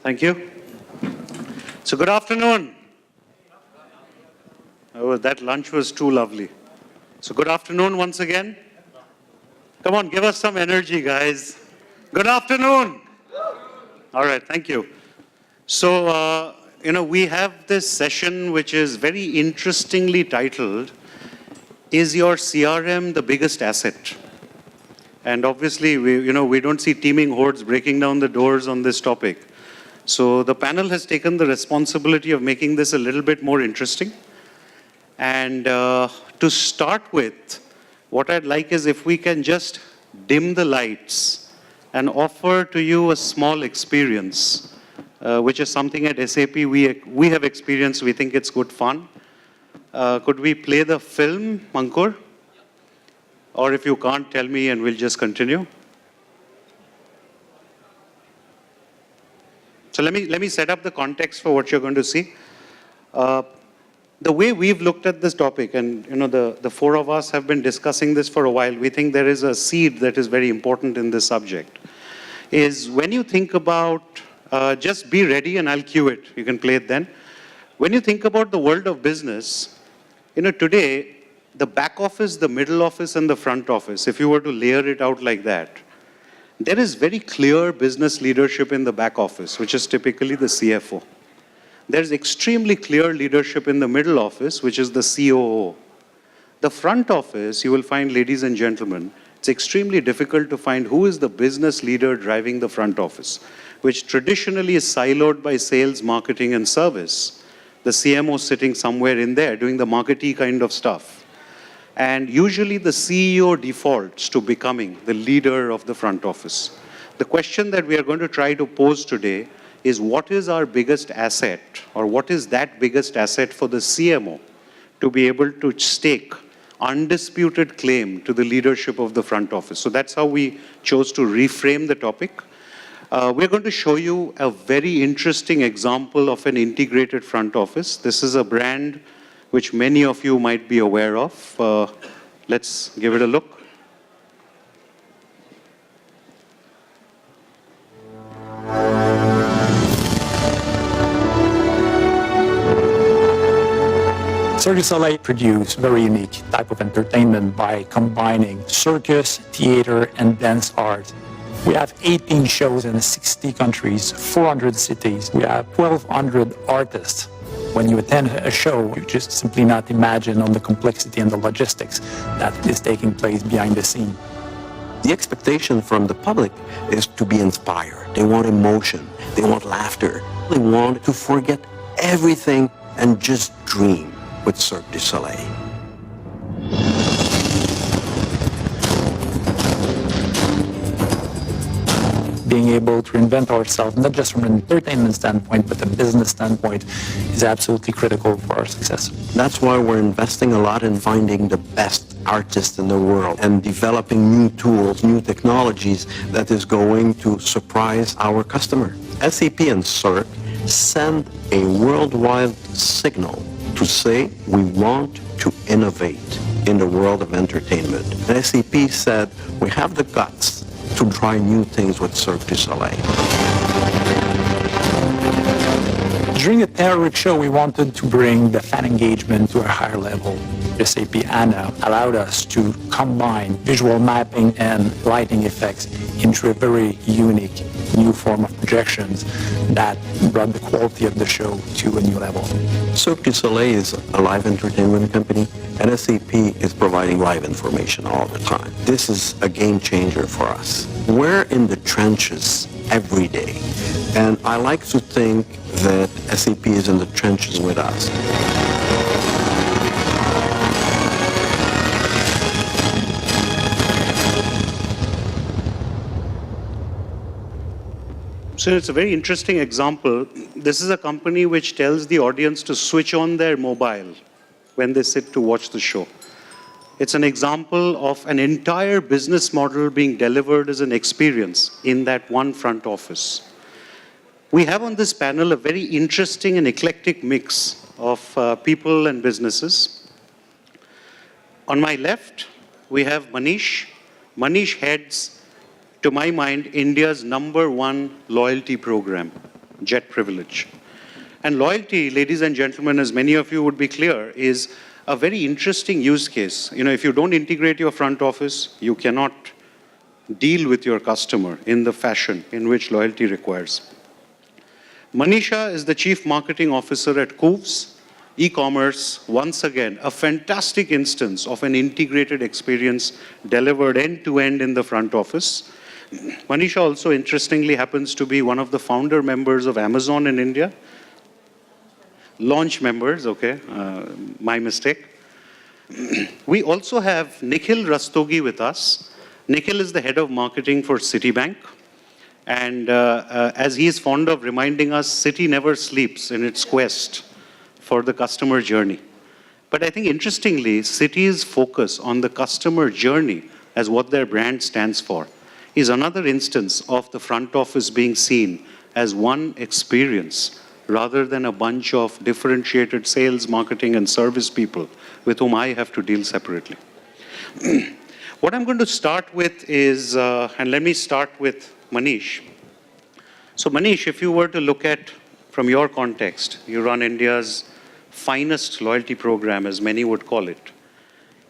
Thank you. So good afternoon. Oh, that lunch was too lovely. So good afternoon once again. Come on, give us some energy, guys. Good afternoon. All right, thank you. So, we have this session which is very interestingly titled, Is Your CRM the Biggest Asset? And obviously, we don't see teeming hordes breaking down the doors on this topic. So the panel has taken the responsibility of making this a little bit more interesting. And to start with, what I'd like is if we can just dim the lights and offer to you a small experience, which is something at SAP we have experienced. We think it's good fun. Could we play the film, Ankur? Or if you can't, tell me and we'll just continue. So let me set up the context for what you're going to see. The way we've looked at this topic, and the four of us have been discussing this for a while, we think there is a seed that is very important in this subject, is when you think about, just be ready and I'll cue it, you can play it then. When you think about the world of business, today, the back office, the middle office, and the front office, if you were to layer it out like that, there is very clear business leadership in the back office, which is typically the CFO. There's extremely clear leadership in the middle office, which is the COO. The front office, you will find, ladies and gentlemen, it's extremely difficult to find who is the business leader driving the front office, which traditionally is siloed by sales, marketing, and service. The CMO sitting somewhere in there doing the marketee kind of stuff. And usually the CEO defaults to becoming the leader of the front office. The question that we are going to try to pose today is what is our biggest asset, or what is that biggest asset for the CMO to be able to stake undisputed claim to the leadership of the front office. So that's how we chose to reframe the topic. We're going to show you a very interesting example of an integrated front office. This is a brand which many of you might be aware of. Let's give it a look. Cirque du Soleil produce very unique type of entertainment by combining circus, theater, and dance art. We have 18 shows in 60 countries, 400 cities. We have 1,200 artists. When you attend a show, you just simply not imagine on the complexity and the logistics that is taking place behind the scene. The expectation from the public is to be inspired. They want emotion. They want laughter. They want to forget everything and just dream with Cirque du Soleil. Being able to reinvent ourselves, not just from an entertainment standpoint, but a business standpoint, is absolutely critical for our success. That's why we're investing a lot in finding the best artists in the world and developing new tools, new technologies that is going to surprise our customer. SAP and Cirque send a worldwide signal to say we want to innovate in the world of entertainment. And SAP said we have the guts to try new things with Cirque du Soleil. During the Theatric show, we wanted to bring the fan engagement to a higher level. SAP HANA allowed us to combine visual mapping and lighting effects into a very unique new form of projections that brought the quality of the show to a new level. Cirque du Soleil is a live entertainment company, and SAP is providing live information all the time. This is a game changer for us. We're in the trenches every day, and I like to think that SAP is in the trenches with us. So it's a very interesting example. This is a company which tells the audience to switch on their mobile when they sit to watch the show. It's an example of an entire business model being delivered as an experience in that one front office. We have on this panel a very interesting and eclectic mix of people and businesses. On my left, we have Manish. Manish heads, to my mind, India's #1 loyalty program, Jet Privilege. And loyalty, ladies and gentlemen, as many of you would be clear, is a very interesting use case. You know, if you don't integrate your front office, you cannot deal with your customer in the fashion in which loyalty requires. Manisha is the Chief Marketing Officer at Coovs e-commerce. Once again, a fantastic instance of an integrated experience delivered end-to-end in the front office. Manisha also, interestingly, happens to be one of the founder members of Amazon in India. Launch members, okay, my mistake. We also have Nikhil Rastogi with us. Nikhil is the head of marketing for Citibank. And as he is fond of reminding us, Citi never sleeps in its quest for the customer journey. But I think interestingly, Citi's focus on the customer journey as what their brand stands for is another instance of the front office being seen as one experience rather than a bunch of differentiated sales, marketing, and service people with whom I have to deal separately. What I'm going to start with is, and let me start with Manish. So Manish, if you were to look at, from your context, you run India's finest loyalty program, as many would call it.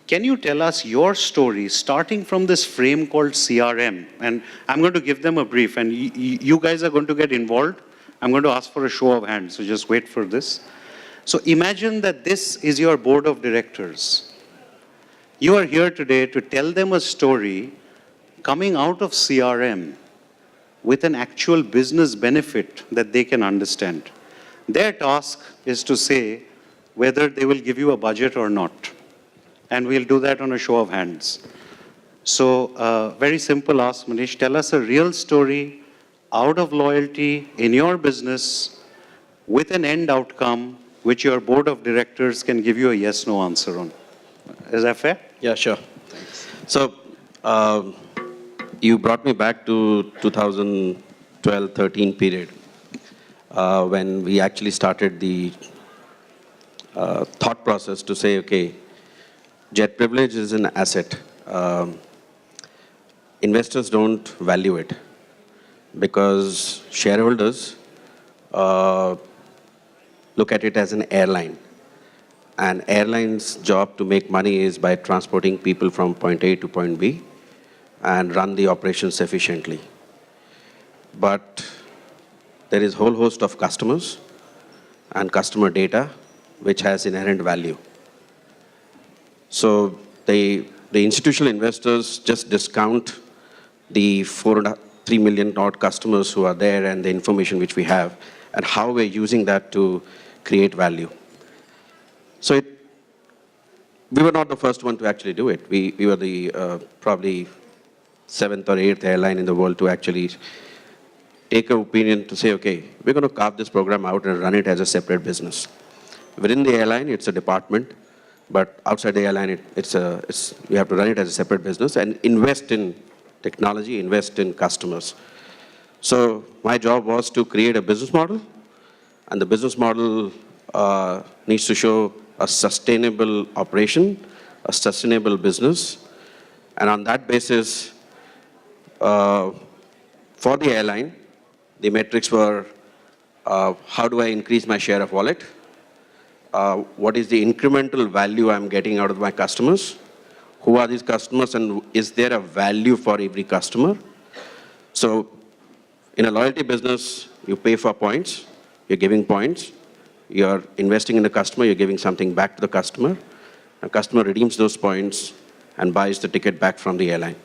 Can you tell us your story, starting from this frame called CRM? And I'm going to give them a brief, and you guys are going to get involved. I'm going to ask for a show of hands, so just wait for this. So imagine that this is your board of directors. You are here today to tell them a story coming out of CRM with an actual business benefit that they can understand. Their task is to say whether they will give you a budget or not. And we'll do that on a show of hands. So very simple ask, Manish, tell us a real story out of loyalty in your business with an end outcome which your board of directors can give you a yes-no answer on. Is that fair? Yeah, sure. So you brought me back to 2012-13 period when we actually started the thought process to say, okay, Jet Privilege is an asset. Investors don't value it because shareholders look at it as an airline. And airline's job to make money is by transporting people from point A to point B and run the operations efficiently. But there is a whole host of customers and customer data which has inherent value. So the institutional investors just discount the 3 million odd customers who are there and the information which we have and how we're using that to create value. So we were not the first one to actually do it. We were the probably 7th or 8th airline in the world to actually take an opinion to say, okay, we're going to carve this program out and run it as a separate business. Within the airline, it's a department, but outside the airline, we have to run it as a separate business and invest in technology, invest in customers. So my job was to create a business model, and the business model needs to show a sustainable operation, a sustainable business, and on that basis, for the airline, the metrics were how do I increase my share of wallet? What is the incremental value I'm getting out of my customers? Who are these customers and is there a value for every customer? So in a loyalty business, you pay for points, you're giving points, you're investing in the customer, you're giving something back to the customer. The customer redeems those points and buys the ticket back from the airline.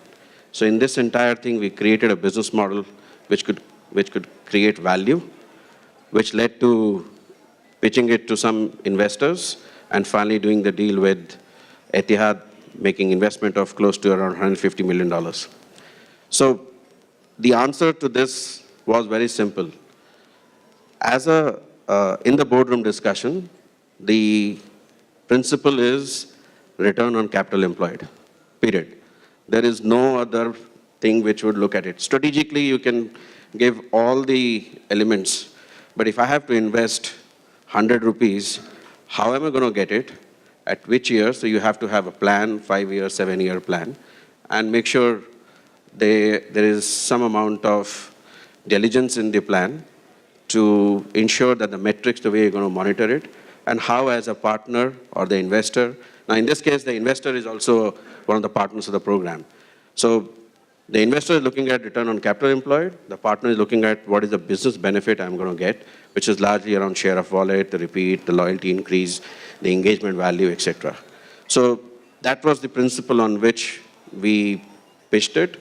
So in this entire thing, we created a business model which could create value, which led to pitching it to some investors and finally doing the deal with Etihad, making investment of close to around $150 million. So the answer to this was very simple. In the boardroom discussion, the principle is return on capital employed, period. There is no other thing which would look at it. Strategically, you can give all the elements, but if I have to invest 100 rupees, how am I going to get it? At which year? So you have to have a plan, 5-year, 7-year plan, and make sure there is some amount of diligence in the plan to ensure that the metrics, the way you're going to monitor it, and how as a partner or the investor. Now in this case, the investor is also one of the partners of the program. So the investor is looking at return on capital employed. The partner is looking at what is the business benefit I'm going to get, which is largely around share of wallet, the repeat, the loyalty increase, the engagement value, etc. So that was the principle on which we pitched it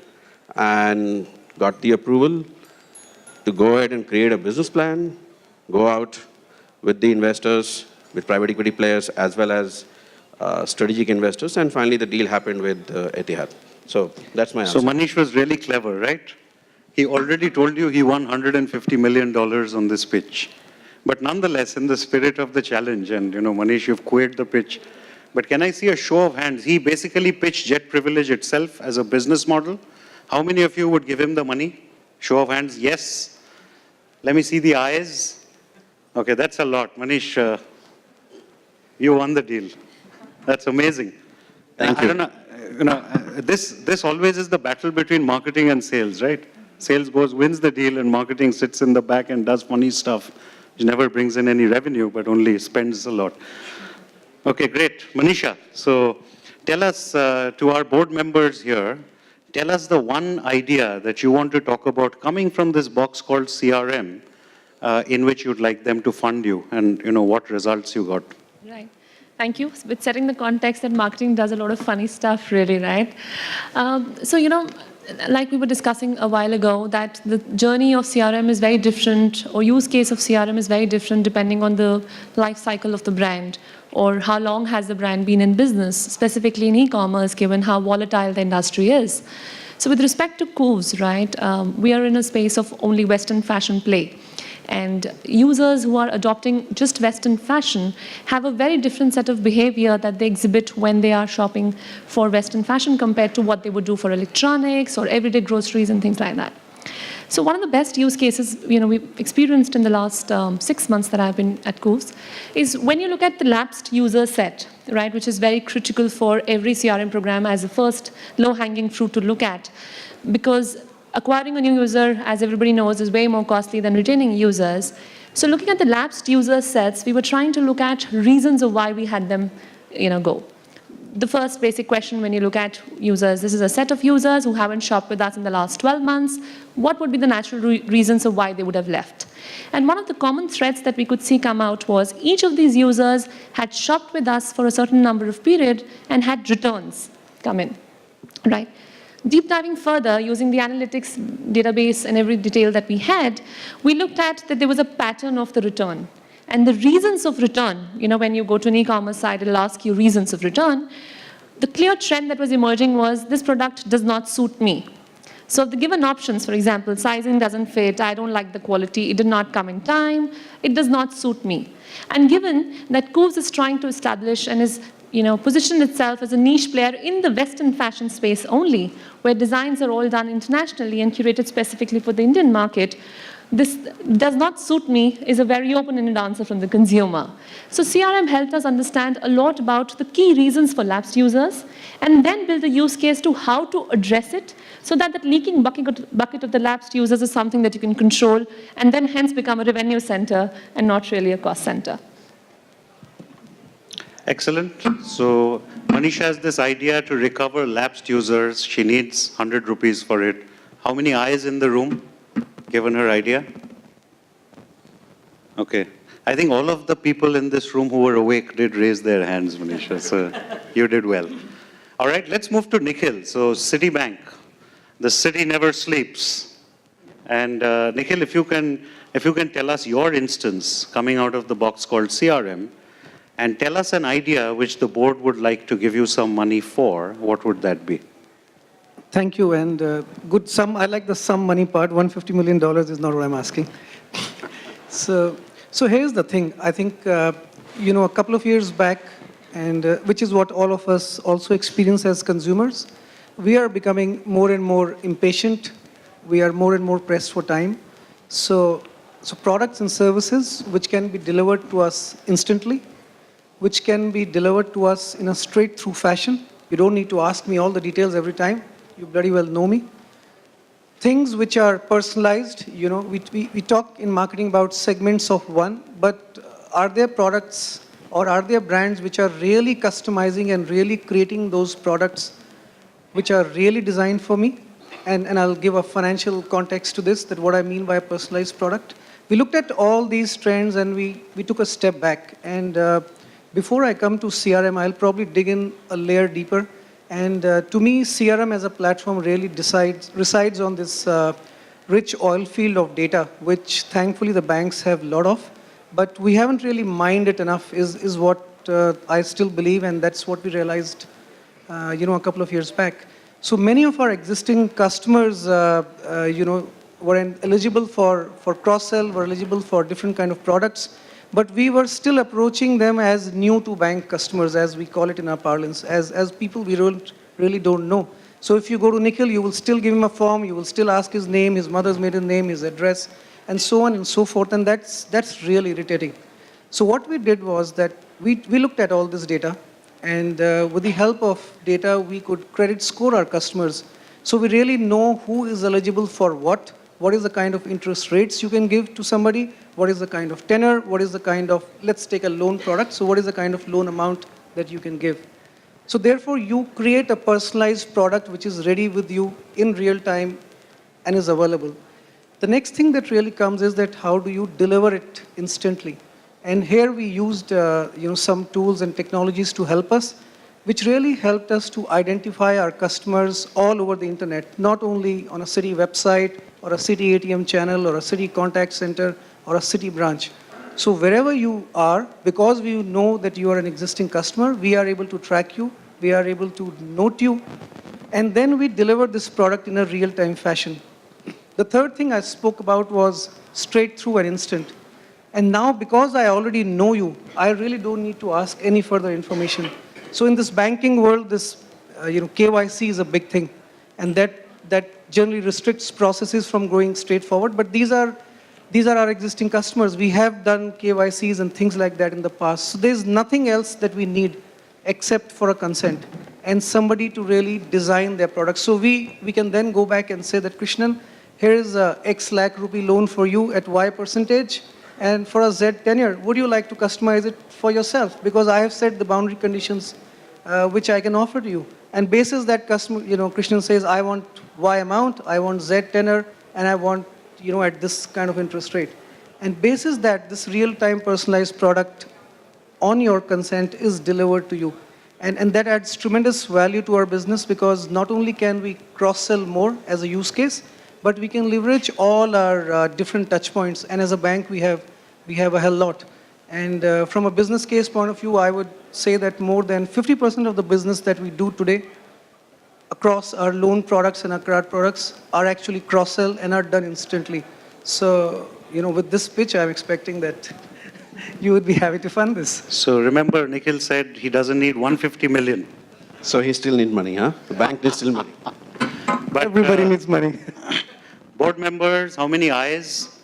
and got the approval to go ahead and create a business plan, go out with the investors, with private equity players, as well as strategic investors, and finally the deal happened with Etihad. So that's my answer. So Manish was really clever, right? He already told you he won $150 million on this pitch. But nonetheless, in the spirit of the challenge, and Manish, you've queered the pitch, but can I see a show of hands? He basically pitched jet privilege itself as a business model. How many of you would give him the money? Show of hands, yes. Let me see the eyes. Okay, that's a lot. Manish, you won the deal. That's amazing. Thank you. I don't know, this always is the battle between marketing and sales, right? Sales wins the deal, and marketing sits in the back and does funny stuff, which never brings in any revenue, but only spends a lot. Okay, great. Manisha, so tell us, to our board members here, tell us the one idea that you want to talk about coming from this box called CRM, in which you'd like them to fund you, and what results you got. Right. Thank you. With setting the context that marketing does a lot of funny stuff, really, right? So, like we were discussing a while ago, that the journey of CRM is very different, or use case of CRM is very different depending on the life cycle of the brand, or how long has the brand been in business, specifically in e-commerce, given how volatile the industry is. So with respect to Coos, right, we are in a space of only Western fashion play. And users who are adopting just Western fashion have a very different set of behavior that they exhibit when they are shopping for Western fashion compared to what they would do for electronics or everyday groceries and things like that. So one of the best use cases we've experienced in the last 6 months that I've been at Coos is when you look at the lapsed user set, right, which is very critical for every CRM program as a first low-hanging fruit to look at, because acquiring a new user, as everybody knows, is way more costly than retaining users. So looking at the lapsed user sets, we were trying to look at reasons of why we had them go. The first basic question when you look at users, this is a set of users who haven't shopped with us in the last 12 months. What would be the natural reasons of why they would have left? And one of the common threads that we could see come out was each of these users had shopped with us for a certain number of period and had returns come in, right? Deep diving further, using the analytics database and every detail that we had, we looked at that there was a pattern of the return. And the reasons of return, when you go to an e-commerce site, it'll ask you reasons of return. The clear trend that was emerging was this product does not suit me. So the given options, for example, sizing doesn't fit, I don't like the quality, it did not come in time, it does not suit me. And given that Coos is trying to establish and is positioned itself as a niche player in the Western fashion space only, where designs are all done internationally and curated specifically for the Indian market, this does not suit me is a very open-ended answer from the consumer. So CRM helped us understand a lot about the key reasons for lapsed users, and then build a use case to how to address it, so that leaking bucket of the lapsed users is something that you can control, and then hence become a revenue center and not really a cost center. Excellent. So Manisha has this idea to recover lapsed users. She needs 100 rupees for it. How many eyes in the room, given her idea? Okay. I think all of the people in this room who were awake did raise their hands, Manisha. So you did well. All right, let's move to Nikhil. So Citibank, the city never sleeps. And Nikhil, if you can tell us your instance coming out of the box called CRM, and tell us an idea which the board would like to give you some money for, what would that be? Thank you, and good sum. I like the sum money part. $150 million is not what I'm asking. So here's the thing. I think, a couple of years back, and which is what all of us also experience as consumers, we are becoming more and more impatient. We are more and more pressed for time. So products and services which can be delivered to us instantly, which can be delivered to us in a straight-through fashion. You don't need to ask me all the details every time. You bloody well know me. Things which are personalized, we talk in marketing about segments of one, but are there products or are there brands which are really customizing and really creating those products which are really designed for me? And I'll give a financial context to this, that what I mean by a personalized product. We looked at all these trends and we took a step back. And before I come to CRM, I'll probably dig in a layer deeper. And to me, CRM as a platform really resides on this rich oil field of data, which thankfully the banks have a lot of. But we haven't really mined it enough, is what I still believe, and that's what we realized a couple of years back. So many of our existing customers, were eligible for cross-sell, were eligible for different kind of products, but we were still approaching them as new to bank customers, as we call it in our parlance, as people we really don't know. So if you go to Nikhil, you will still give him a form, you will still ask his name, his mother's maiden name, his address, and so on and so forth, and that's really irritating. So what we did was that we looked at all this data, and with the help of data, we could credit score our customers. So we really know who is eligible for what is the kind of interest rates you can give to somebody, what is the kind of tenor, what is the kind of, let's take a loan product, so what is the kind of loan amount that you can give. So therefore, you create a personalized product which is ready with you in real time and is available. The next thing that really comes is that how do you deliver it instantly? And here we used some tools and technologies to help us, which really helped us to identify our customers all over the internet, not only on a city website or a city ATM channel or a city contact center or a city branch. So wherever you are, because we know that you are an existing customer, we are able to track you, we are able to note you, and then we deliver this product in a real-time fashion. The third thing I spoke about was straight through and instant. And now, because I already know you, I really don't need to ask any further information. So in this banking world, this KYC is a big thing, and that generally restricts processes from going straight forward. But these are our existing customers. We have done KYCs and things like that in the past. So there's nothing else that we need except for a consent and somebody to really design their product. So we can then go back and say that, Krishnan, here is a X lakh rupee loan for you at Y percentage. And for a Z tenure, would you like to customize it for yourself? Because I have set the boundary conditions which I can offer to you. And basis that customer, Krishnan says, I want Y amount, I want Z tenure, and I want, at this kind of interest rate. And basis that, this real-time personalized product on your consent is delivered to you. And that adds tremendous value to our business, because not only can we cross-sell more as a use case, but we can leverage all our different touch points. And as a bank, we have a hell lot. And from a business case point of view, I would say that more than 50% of the business that we do today across our loan products and our card products are actually cross-sell and are done instantly. So, with this pitch, I'm expecting that you would be happy to fund this. So remember, Nikhil said he doesn't need 150 million. So he still needs money, huh? The bank needs still money. But Everybody needs money. board members, how many ayes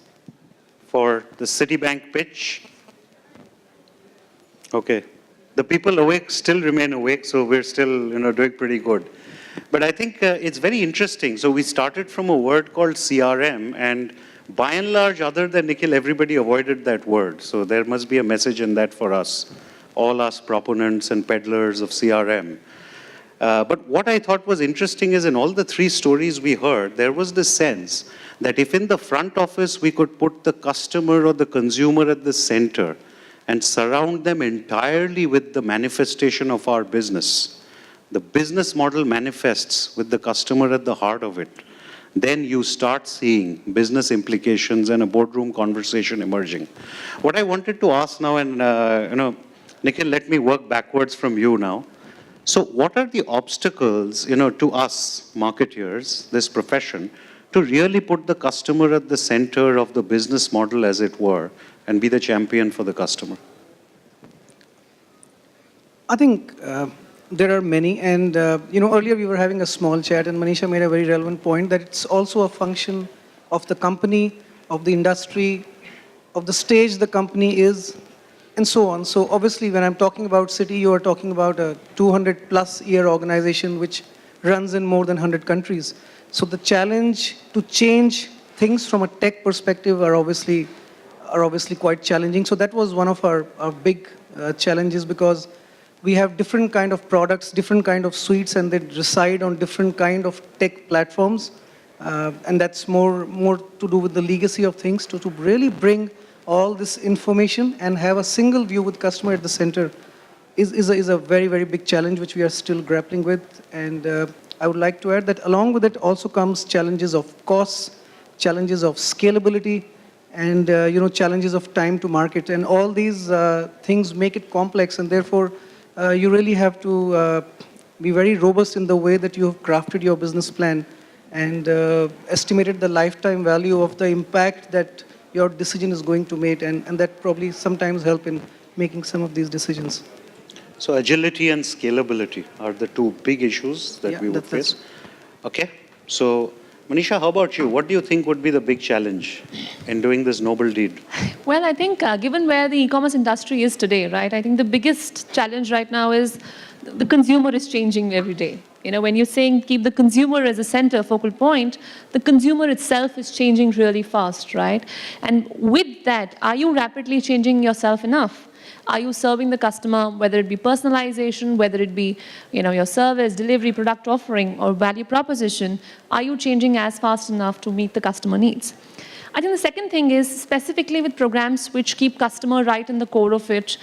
for the Citibank pitch? Okay. The people awake still remain awake, so we're still, doing pretty good. But I think it's very interesting. So we started from a word called CRM, and by and large, other than Nikhil, everybody avoided that word. So there must be a message in that for us, all us proponents and peddlers of CRM. But what I thought was interesting is in all the three stories we heard, there was the sense that if in the front office we could put the customer or the consumer at the center and surround them entirely with the manifestation of our business, the business model manifests with the customer at the heart of it, then you start seeing business implications and a boardroom conversation emerging. What I wanted to ask now, and Nikhil, let me work backwards from you now. So what are the obstacles, to us marketeers, this profession, to really put the customer at the center of the business model, as it were, and be the champion for the customer? I think there are many, and earlier we were having a small chat, and Manisha made a very relevant point that it's also a function of the company, of the industry, of the stage the company is, and so on. So obviously, when I'm talking about Citi, you are talking about a 200-plus-year organization which runs in more than 100 countries. So the challenge to change things from a tech perspective are obviously quite challenging. So that was one of our big challenges, because we have different kind of products, different kind of suites, and they reside on different kind of tech platforms. And that's more to do with the legacy of things, to really bring all this information and have a single view with customer at the center is a very, very big challenge which we are still grappling with. And I would like to add that along with it also comes challenges of costs, challenges of scalability, and challenges of time to market. And all these things make it complex, and therefore you really have to be very robust in the way that you have crafted your business plan and estimated the lifetime value of the impact that your decision is going to make, and that probably sometimes help in making some of these decisions. So agility and scalability are the two big issues that we would face. Okay. So Manisha, how about you? What do you think would be the big challenge in doing this noble deed? Well, I think given where the e-commerce industry is today, right, I think the biggest challenge right now is the consumer is changing every day. When you're saying keep the consumer as a center, focal point, the consumer itself is changing really fast, right? And with that, are you rapidly changing yourself enough? Are you serving the customer, whether it be personalization, whether it be your service, delivery, product offering, or value proposition, are you changing as fast enough to meet the customer needs? I think the second thing is specifically with programs which keep customer right in the core of it,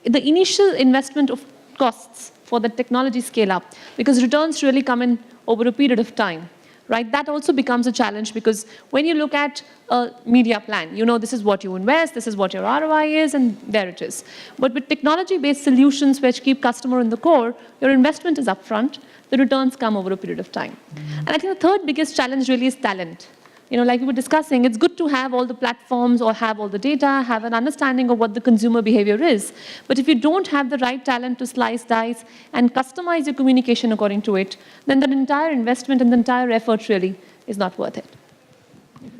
the initial investment of costs for the technology scale up, because returns really come in over a period of time, right? That also becomes a challenge, because when you look at a media plan, this is what you invest, this is what your ROI is, and there it is. But with technology-based solutions which keep customer in the core, your investment is upfront, the returns come over a period of time. And I think the third biggest challenge really is talent. Like we were discussing, it's good to have all the platforms or have all the data, have an understanding of what the consumer behavior is. But if you don't have the right talent to slice, dice, and customize your communication according to it, then that entire investment and the entire effort really is not worth it.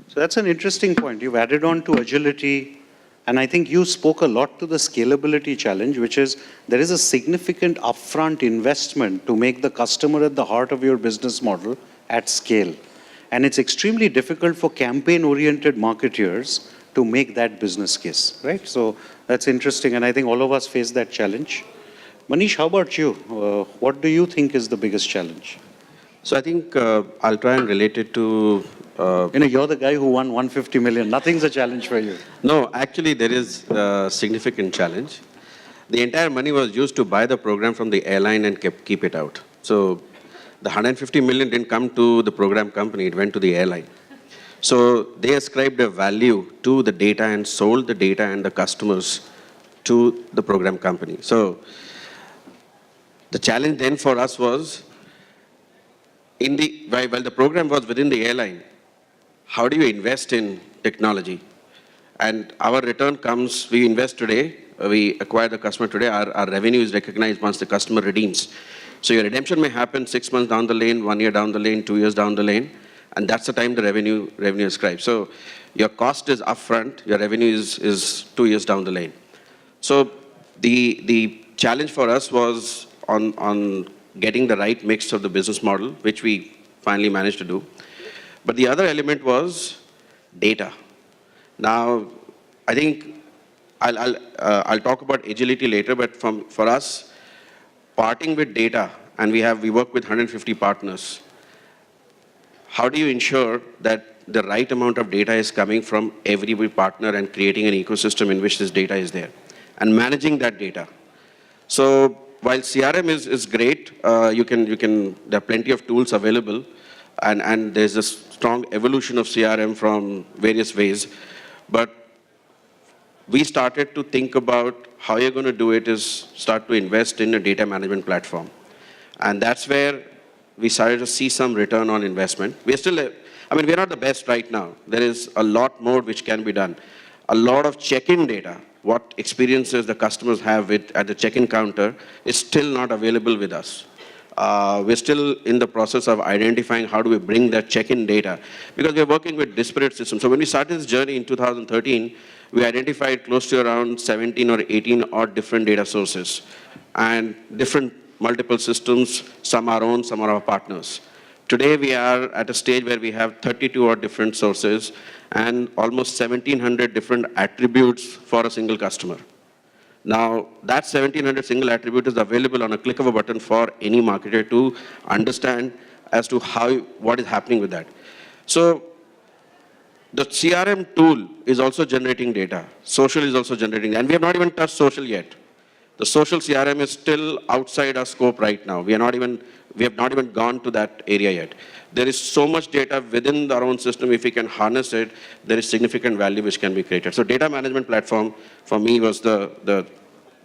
So that's an interesting point. You've added on to agility, and I think you spoke a lot to the scalability challenge, which is there is a significant upfront investment to make the customer at the heart of your business model at scale. And it's extremely difficult for campaign-oriented marketers to make that business case, right? So that's interesting, and I think all of us face that challenge. Manish, how about you? What do you think is the biggest challenge? So I think I'll try and relate it to... you're the guy who won 150 million. Nothing's a challenge for you. No, actually there is a significant challenge. The entire money was used to buy the program from the airline and keep it out. So the 150 million didn't come to the program company, it went to the airline. So they ascribed a value to the data and sold the data and the customers to the program company. So the challenge then for us was, while the program was within the airline, how do you invest in technology? And our return comes, we invest today, we acquire the customer today, our revenue is recognized once the customer redeems. So your redemption may happen 6 months down the lane, 1 year down the lane, 2 years down the lane, and that's the time the revenue is ascribed. So your cost is upfront, your revenue is 2 years down the lane. So the challenge for us was on getting the right mix of the business model, which we finally managed to do. But the other element was data. Now, I think I'll talk about agility later, but for us, parting with data, and we work with 150 partners, how do you ensure that the right amount of data is coming from every partner and creating an ecosystem in which this data is there, and managing that data? So while CRM is great, there are plenty of tools available, and there's a strong evolution of CRM from various ways, but we started to think about how you're going to do it is start to invest in a data management platform. And that's where we started to see some return on investment. We're still, I mean, we're not the best right now. There is a lot more which can be done. A lot of check-in data, what experiences the customers have at the check-in counter, is still not available with us. We're still in the process of identifying how do we bring that check-in data, because we're working with disparate systems. So when we started this journey in 2013, we identified close to around 17 or 18 odd different data sources and different multiple systems, some our own, some are our partners. Today we are at a stage where we have 32 odd different sources and almost 1,700 different attributes for a single customer. Now, that 1,700 single attribute is available on a click of a button for any marketer to understand as to what is happening with that. So, the CRM tool is also generating data. Social is also generating, and we have not even touched social yet. The social CRM is still outside our scope right now. We have not even gone to that area yet. There is so much data within our own system. If we can harness it, there is significant value which can be created. So data management platform, for me, was the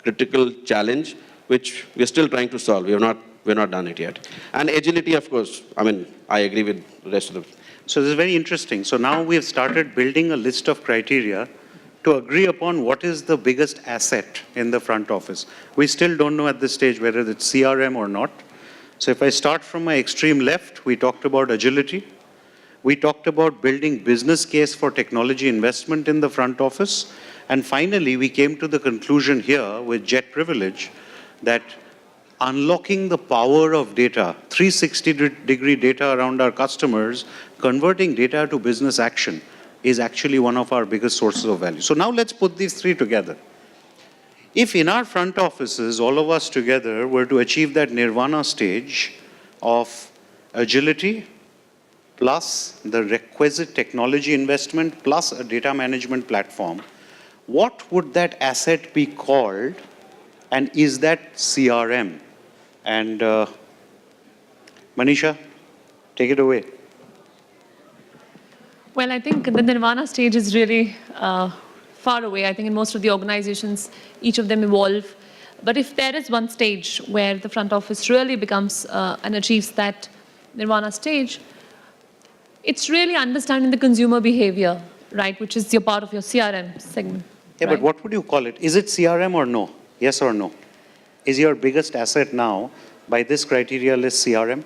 critical challenge, which we're still trying to solve. We're not done it yet. And agility, of course, I mean, I agree with the rest of the... So this is very interesting. So now we have started building a list of criteria to agree upon what is the biggest asset in the front office. We still don't know at this stage whether it's CRM or not. So if I start from my extreme left, we talked about agility. We talked about building business case for technology investment in the front office. And finally, we came to the conclusion here with Jet Privilege that unlocking the power of data, 360-degree data around our customers, converting data to business action is actually one of our biggest sources of value. So now let's put these three together. If in our front offices, all of us together were to achieve that nirvana stage of agility, plus the requisite technology investment, plus a data management platform, what would that asset be called, and is that CRM? And Manisha, take it away. Well, I think the nirvana stage is really far away. I think in most of the organizations, each of them evolve. But if there is one stage where the front office really becomes and achieves that nirvana stage, it's really understanding the consumer behavior, right, which is your part of your CRM segment. Yeah, right? but what would you call it? Is it CRM or no? Yes or no? Is your biggest asset now, by this criteria list, CRM?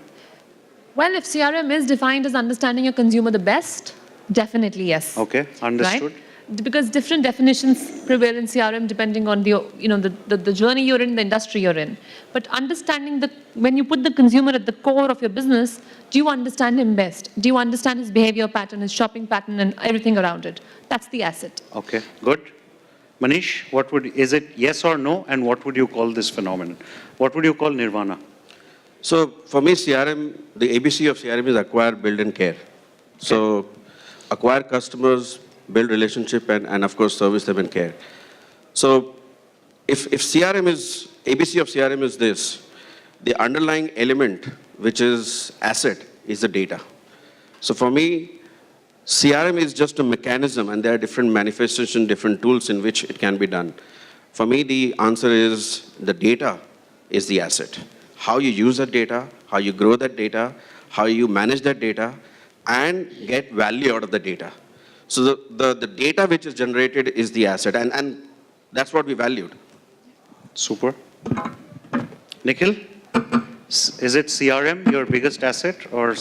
Well, if CRM is defined as understanding your consumer the best, definitely yes. Okay, understood. Right? Because different definitions prevail in CRM depending on the journey you're in, the industry you're in. But understanding when you put the consumer at the core of your business, do you understand him best? Do you understand his behavior pattern, his shopping pattern, and everything around it? That's the asset. Okay, good. Manish, is it yes or no, and what would you call this phenomenon? What would you call nirvana? So for me, CRM, the ABC of CRM is acquire, build, and care. So acquire customers, build relationship, and of course, service them and care. So if CRM is, ABC of CRM is this, the underlying element, which is asset, is the data. So for me, CRM is just a mechanism, and there are different manifestations, different tools in which it can be done. For me, the answer is the data is the asset. How you use that data, how you grow that data, how you manage that data, and get value out of the data. So the data which is generated is the asset, and that's what we valued. Super. Nikhil, is it CRM your biggest asset, or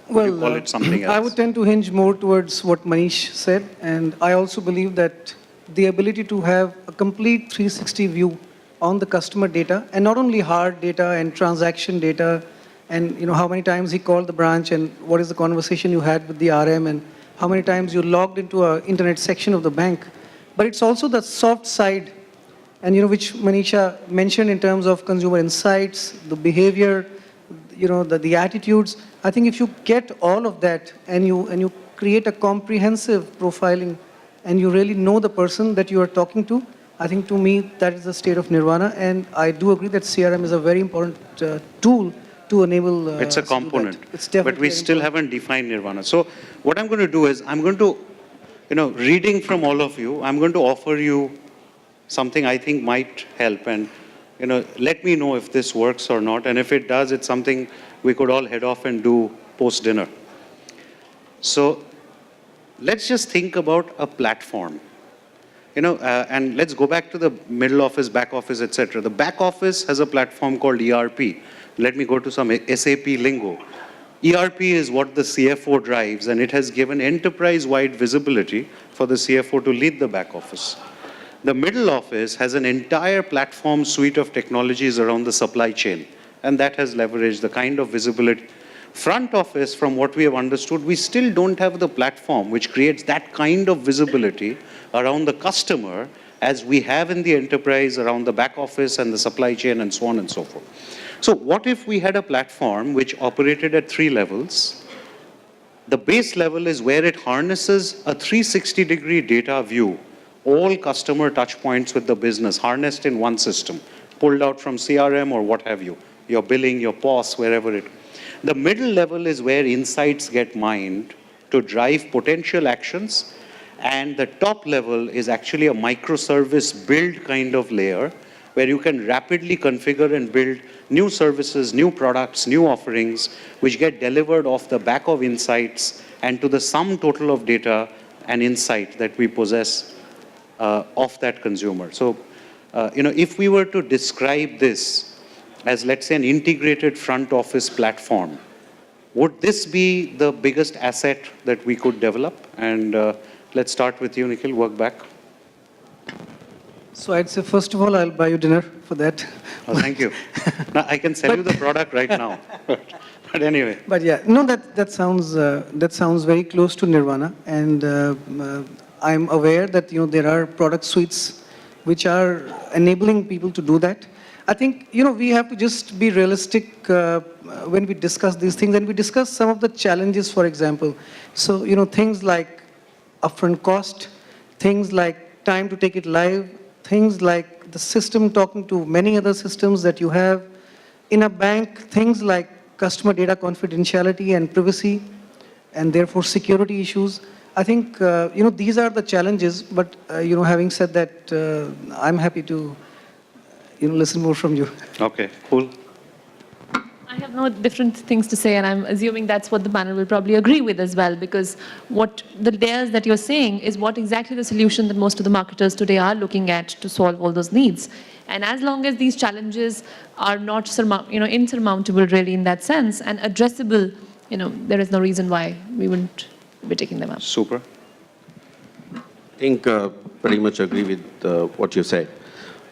would you call it something else? I would tend to hinge more towards what Manish said, and I also believe that the ability to have a complete 360 view on the customer data, and not only hard data and transaction data, and how many times he called the branch, and what is the conversation you had with the RM, and how many times you logged into an internet section of the bank. But it's also the soft side, and which Manisha mentioned in terms of consumer insights, the behavior, the attitudes. I think if you get all of that and you create a comprehensive profiling and you really know the person that you are talking to, I think to me that is the state of nirvana, and I do agree that CRM is a very important tool to enable. It's a component, it's definitely, but we still haven't defined nirvana. So what I'm going to do is I'm going to, reading from all of you, I'm going to offer you something I think might help, and let me know if this works or not, and if it does, it's something we could all head off and do post-dinner. So let's just think about a platform. And let's go back to the middle office, back office, etc. The back office has a platform called ERP. Let me go to some SAP lingo. ERP is what the CFO drives, and it has given enterprise-wide visibility for the CFO to lead the back office. The middle office has an entire platform suite of technologies around the supply chain, and that has leveraged the kind of visibility. Front office, from what we have understood, we still don't have the platform which creates that kind of visibility around the customer as we have in the enterprise around the back office and the supply chain and so on and so forth. So what if we had a platform which operated at 3 levels? The base level is where it harnesses a 360-degree data view, all customer touch points with the business harnessed in one system, pulled out from CRM or what have you, your billing, your POS, wherever it. The middle level is where insights get mined to drive potential actions, and the top level is actually a microservice build kind of layer where you can rapidly configure and build new services, new products, new offerings, which get delivered off the back of insights and to the sum total of data and insight that we possess of that consumer. So, if we were to describe this as, let's say, an integrated front office platform, would this be the biggest asset that we could develop? And let's start with you, Nikhil, work back. So I'd say, first of all, I'll buy you dinner for that. Oh, thank you. Now, I can sell you the product right now. But anyway. But yeah, no, that sounds very close to Nirvana, and I'm aware that there are product suites which are enabling people to do that. I think we have to just be realistic when we discuss these things, and we discuss some of the challenges, for example. So things like upfront cost, things like time to take it live, things like the system talking to many other systems that you have. In a bank, things like customer data confidentiality and privacy, and therefore security issues. I think, these are the challenges, but, having said that, I'm happy to, listen more from you. Okay, cool. I have no different things to say, and I'm assuming that's what the panel will probably agree with as well, because what the layers that you're saying is what exactly the solution that most of the marketers today are looking at to solve all those needs. And as long as these challenges are not insurmountable really in that sense and addressable, there is no reason why we wouldn't be taking them up. Super. I think pretty much agree with what you said.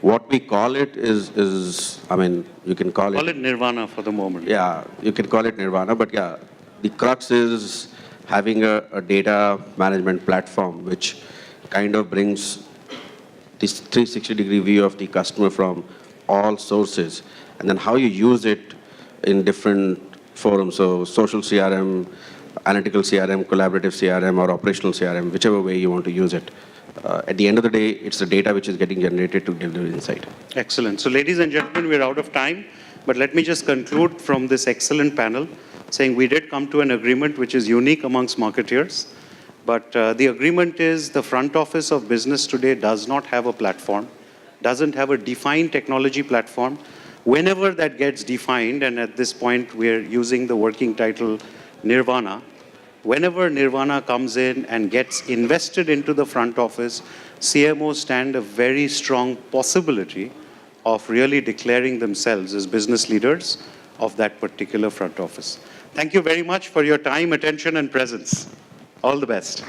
What we call it is I mean, you can call it Nirvana for the moment. Yeah, you can call it Nirvana, but yeah, the crux is having a data management platform which kind of brings this 360-degree view of the customer from all sources, and then how you use it in different forums, so social CRM, analytical CRM, collaborative CRM, or operational CRM, whichever way you want to use it. At the end of the day, it's the data which is getting generated to deliver insight. Excellent. So ladies and gentlemen, we're out of time, but let me just conclude from this excellent panel saying we did come to an agreement which is unique amongst marketeers, but the agreement is the front office of business today does not have a platform, doesn't have a defined technology platform. Whenever that gets defined, and at this point we're using the working title Nirvana, whenever Nirvana comes in and gets invested into the front office, CMOs stand a very strong possibility of really declaring themselves as business leaders of that particular front office. Thank you very much for your time, attention, and presence. All the best.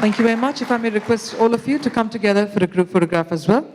Thank you very much. If I may request all of you to come together for a group photograph as well.